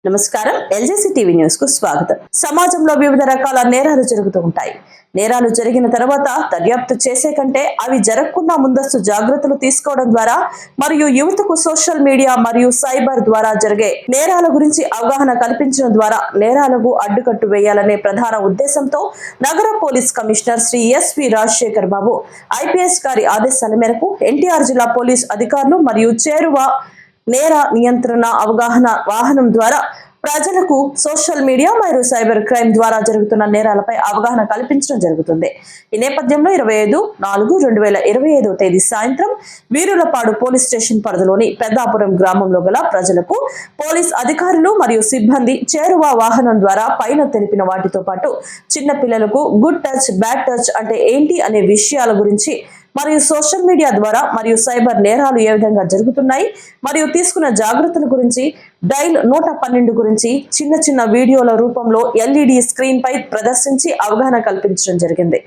నమస్కారం. ఎల్జేసీ TV news కు స్వాగతం. సమాజంలో వివిధ రకాల నేరాలు జరుగుతూ ఉంటాయి. నేరాలు జరిగిన తర్వాత దర్యాప్తు చేసే కంటే అవి జరగకుండా ముందస్తు జాగ్రత్తలు తీసుకోవడం ద్వారా మరియు యువతకు సోషల్ మీడియా మరియు సైబర్ ద్వారా జరిగే నేరాల గురించి అవగాహన కల్పించడం ద్వారా నేరాలకు అడ్డుకట్టు వేయాలనే ప్రధాన ఉద్దేశంతో నగర police commissioner Shri S V Rajasekhar Babu IPS గారి ఆదేశాల మేరకు ఎన్టీఆర్ జిల్లా పోలీస్ అధికారులు మరియు చేరువ నేర నియంత్రణ అవగాహన వాహనం ద్వారా ప్రజలకు సోషల్ మీడియా మరియు సైబర్ క్రైమ్ ద్వారా జరుగుతున్న నేరాలపై అవగాహన కల్పించడం జరుగుతుంది. ఈ నేపథ్యంలో 25/4/2025 తేదీ సాయంత్రం వీరులపాడు పోలీస్ స్టేషన్ పరిధిలోని పెద్దాపురం గ్రామంలో గల ప్రజలకు పోలీస్ అధికారులు మరియు సిబ్బంది చేరువ వాహనం ద్వారా పైన తెలిపిన వాటితో పాటు చిన్న పిల్లలకు గుడ్ టచ్ బ్యాడ్ టచ్ అంటే ఏంటి అనే విషయాల గురించి మరియు సోషల్ మీడియా ద్వారా మరియు సైబర్ నేరాలు ఏ విధంగా జరుగుతున్నాయి మరియు తీసుకున్న జాగ్రత్తల గురించి డైల్ 112 గురించి చిన్న చిన్న వీడియోల రూపంలో ఎల్ఈడి స్క్రీన్ పై ప్రదర్శించి అవగాహన కల్పించడం జరిగింది.